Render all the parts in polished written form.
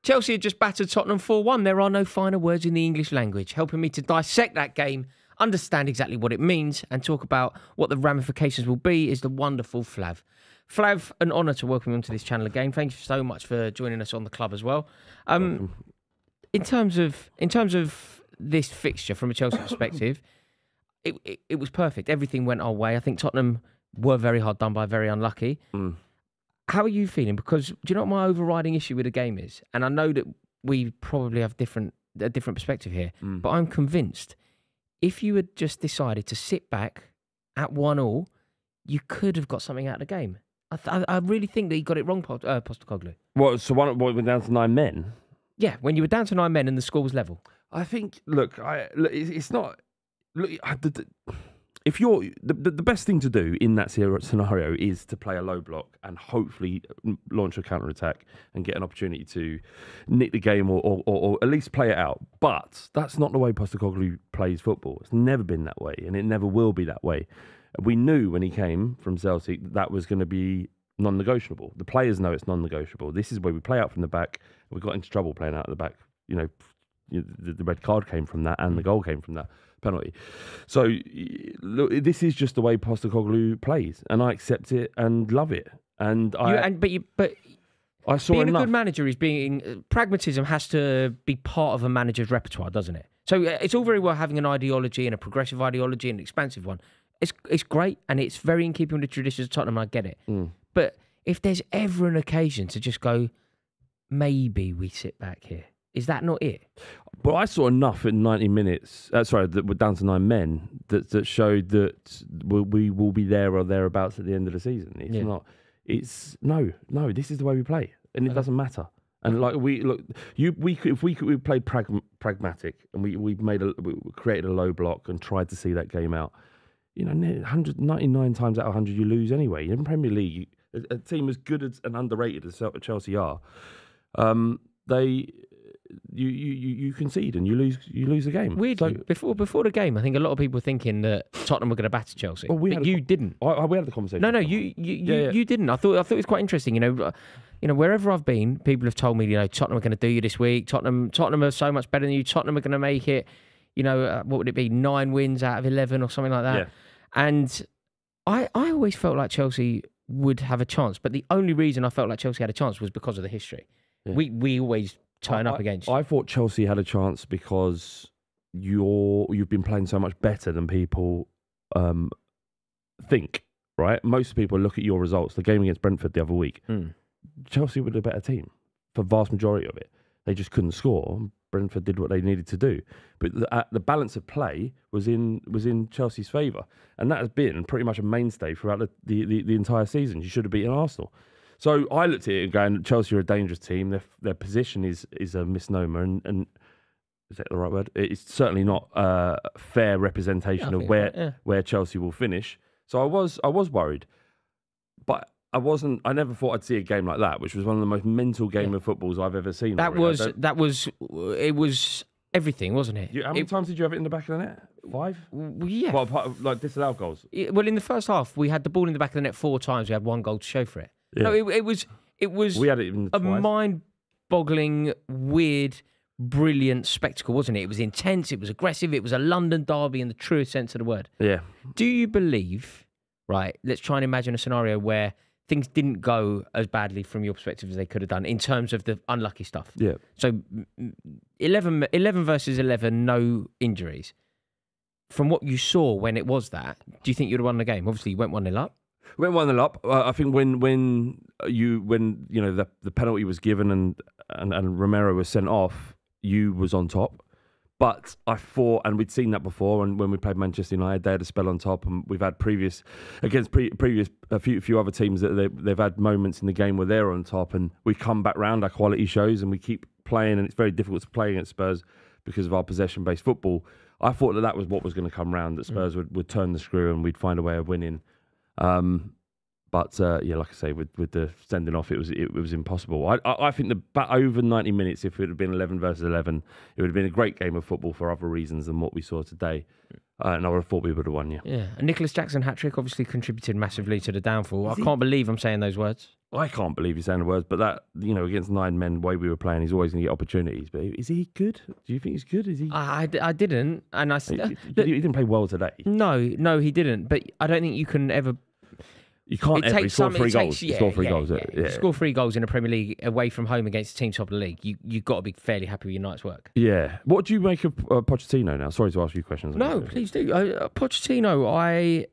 Chelsea had just battered Tottenham 4-1. There are no finer words in the English language. Helping me to dissect that game, understand exactly what it means, and talk about what the ramifications will be is the wonderful Flav. Flav, an honour to welcome you onto this channel again. Thank you so much for joining us on the club as well. In terms of this fixture from a Chelsea perspective, it was perfect. Everything went our way. I think Tottenham were very hard done by, very unlucky. How are you feeling? Because do you know what my overriding issue with the game is? And I know that we probably have a different perspective here, but I'm convinced if you had just decided to sit back at 1-1, you could have got something out of the game. I really think that he got it wrong, Postecoglou. What? So what went down to 9 men? Yeah, when you were down to 9 men and the score was level. I think. Look, it's not. Look, if you're the best thing to do in that scenario is to play a low block and hopefully launch a counter attack and get an opportunity to nick the game or at least play it out. But that's not the way Postecoglou plays football. It's never been that way, and it never will be that way. We knew when he came from Celtic that was going to be non-negotiable. The players know it's non-negotiable. This is where we play out from the back. We got into trouble playing out at the back. The red card came from that, and the goal came from that penalty. So, look, this is just the way Postecoglou plays, and I accept it and love it. But I saw being enough. A good manager is being pragmatism has to be part of a manager's repertoire, doesn't it? So it's all very well having an ideology and a progressive ideology and an expansive one. It's great, and it's very in keeping with the traditions of Tottenham. I get it, but if there's ever an occasion to just go, maybe we sit back here. Is that not it? But I saw enough in 90 minutes. That we're down to 9 men that showed that we will be there or thereabouts at the end of the season. It's not. It's no. This is the way we play, and it doesn't matter. And like if we played pragmatic and we created a low block and tried to see that game out. 199 times out of 100 you lose anyway. In the Premier League, a team as good as and underrated as Chelsea are, you concede and you lose the game. Weirdly, before the game, I think a lot of people were thinking that Tottenham were going to batter Chelsea. Well, but you didn't. We had the conversation. No, you didn't. I thought it was quite interesting. Wherever I've been, people have told me, Tottenham are going to do you this week. Tottenham are so much better than you. Tottenham are going to make it. What would it be? 9 wins out of 11 or something like that. Yeah. And I always felt like Chelsea would have a chance, but the only reason I felt like Chelsea had a chance was because of the history. Yeah. We always turn up against you. I thought Chelsea had a chance because you've been playing so much better than people think, right? Most people look at your results. The game against Brentford the other week, Chelsea were the better team for the vast majority of it. They just couldn't score. Brentford did what they needed to do, but the balance of play was in Chelsea's favour, and that has been pretty much a mainstay throughout the entire season. You should have beaten Arsenal. So I looked at it and going, Chelsea are a dangerous team. Their position is a misnomer, and is that the right word? It's certainly not a fair representation of where Chelsea will finish. So I was worried, but I never thought I'd see a game like that, which was one of the most mental game of footballs I've ever seen. It was everything, wasn't it? How many times did you have it in the back of the net? 5? Yeah. Well, apart of, like disallowed goals. Well, in the first half, we had the ball in the back of the net 4 times. We had 1 goal to show for it. Yeah. No, it was. We had it even a twice. Mind-boggling, weird, brilliant spectacle, wasn't it? It was intense. It was aggressive. It was a London derby in the truest sense of the word. Yeah. Do you believe? Right. Let's try and imagine a scenario where things didn't go as badly from your perspective as they could have done in terms of the unlucky stuff. Yeah. So 11 versus 11, no injuries. From what you saw when it was that, do you think you'd have won the game? Obviously, you went 1-0 up. We went 1-0 up. I think when the penalty was given and Romero was sent off, you was on top. But I thought, and we'd seen that before, and when we played Manchester United, they had a spell on top, and we've had previous a few other teams that they've had moments in the game where they're on top, and we come back round. Our quality shows, and we keep playing, and it's very difficult to play against Spurs because of our possession-based football. I thought that was what was going to come round, that Spurs would turn the screw and we'd find a way of winning. But yeah, like I say, with the sending off, it was impossible. I think over 90 minutes, if it had been 11 versus 11, it would have been a great game of football for other reasons than what we saw today. And I would have thought we would have won, yeah. Yeah, and Nicholas Jackson hat-trick obviously contributed massively to the downfall. I can't believe I'm saying those words. I can't believe you're saying the words, but that, against 9 men, the way we were playing, he's always going to get opportunities. But is he good? Do you think he's good? Is he? I didn't, and I he didn't play well today. No, he didn't. But I don't think you can ever. You can't ever score 3 goals. Yeah, score 3 goals. Yeah. You score 3 goals in a Premier League away from home against a team top of the league. You've got to be fairly happy with your night's work. Yeah. What do you make of Pochettino now? Sorry to ask you questions. No, please do. Pochettino,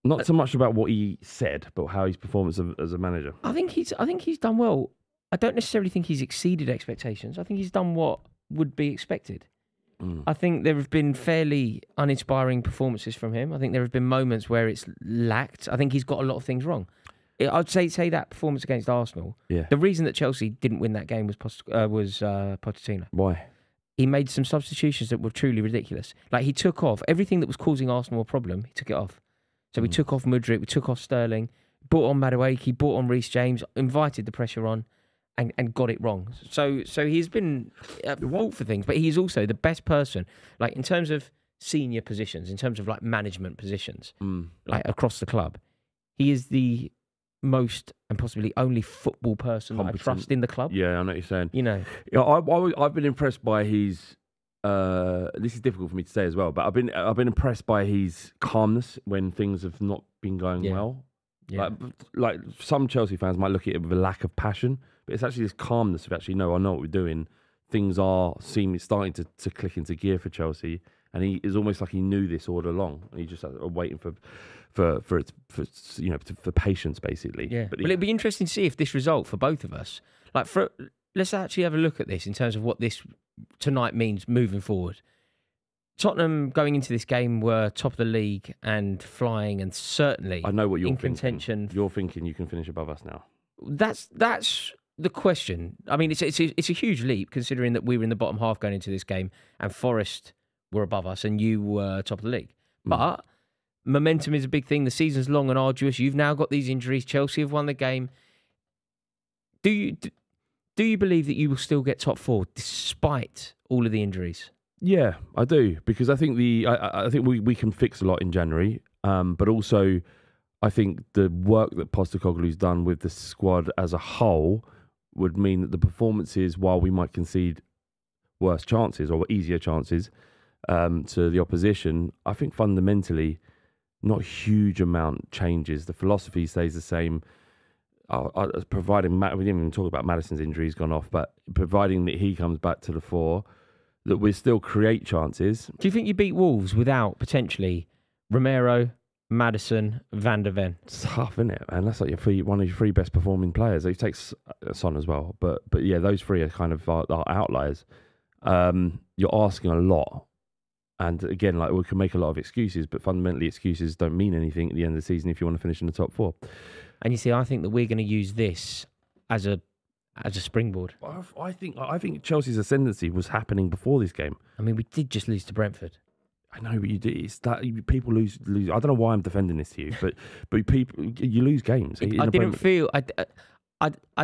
Not so much about what he said, but how his performance as a manager. I think he's done well. I don't necessarily think he's exceeded expectations. I think he's done what would be expected. I think there have been fairly uninspiring performances from him. I think there have been moments where it's lacked. I think he's got a lot of things wrong. I'd say that performance against Arsenal. Yeah. The reason that Chelsea didn't win that game was Pochettino. Why? He made some substitutions that were truly ridiculous. Like, he took off everything that was causing Arsenal a problem. He took it off. So we took off Mudryk, we took off Sterling, brought on Madueke, brought on Reece James, invited the pressure on, and got it wrong. So he's been at fault for things, but he's also the best person, like, in terms of senior positions, in terms of like management positions, like across the club. He is the most and possibly only football person that I trust in the club. Yeah, I know what you're saying. Yeah, I've been impressed by his. This is difficult for me to say as well, but I've been impressed by his calmness when things have not been going well. Yeah. Like some Chelsea fans might look at it with a lack of passion, but it's actually this calmness of actually, no, I know what we're doing. Things are starting to click into gear for Chelsea, and he is almost like he knew this all along, and he just waiting for patience, basically. Yeah. But it'd be interesting to see if this result for both of us, let's actually have a look at this in terms of what this tonight means moving forward. Tottenham going into this game were top of the league and flying, and certainly I know what you're in thinking. Contention. You're thinking you can finish above us now. That's the question. I mean, it's a huge leap considering that we were in the bottom half going into this game, and Forest were above us, and you were top of the league. But momentum is a big thing. The season's long and arduous. You've now got these injuries. Chelsea have won the game. Do you believe that you will still get top 4 despite all of the injuries? Yeah, I do, because I think I think we can fix a lot in January, but also I think the work that Postecoglou's done with the squad as a whole would mean that the performances, while we might concede worse chances or easier chances to the opposition, I think fundamentally not a huge amount changes. The philosophy stays the same. Providing we didn't even talk about Maddison's injury, he's gone off, but providing that he comes back to the fore, that we still create chances. Do you think you beat Wolves without potentially Romero, Maddison, Van der Ven? It's tough, isn't it? And that's like one of your 3 best performing players. He takes Son as well, but yeah, those 3 are kind of our outliers. You're asking a lot, and again, like, we can make a lot of excuses, but fundamentally, excuses don't mean anything at the end of the season if you want to finish in the top 4. And you see, I think that we're going to use this as a springboard. I think Chelsea's ascendancy was happening before this game. I mean, we did just lose to Brentford. I know, but it's that people lose. I don't know why I'm defending this to you, but you lose games. I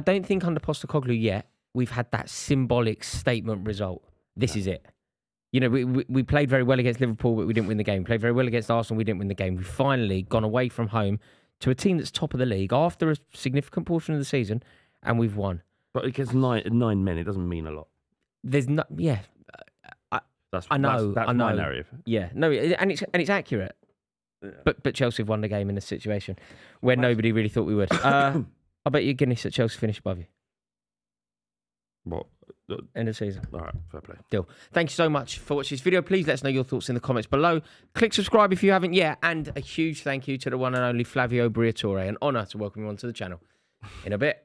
don't think under Postecoglou yet we've had that symbolic statement result. This is it. We played very well against Liverpool, but we didn't win the game. We played very well against Arsenal, we didn't win the game. We've finally gone away from home to a team that's top of the league after a significant portion of the season, and we've won. But against nine men, it doesn't mean a lot. There's not, yeah. I know. My narrative. Yeah, no, and it's accurate. Yeah. But Chelsea have won the game in a situation where nobody really thought we would. I bet you Guinness that Chelsea finish above you. What? End of season. All right, fair play. Deal. Thank you so much for watching this video. Please let us know your thoughts in the comments below. Click subscribe if you haven't yet. And a huge thank you to the one and only Flavio Briatore. An honour to welcome you onto the channel. In a bit.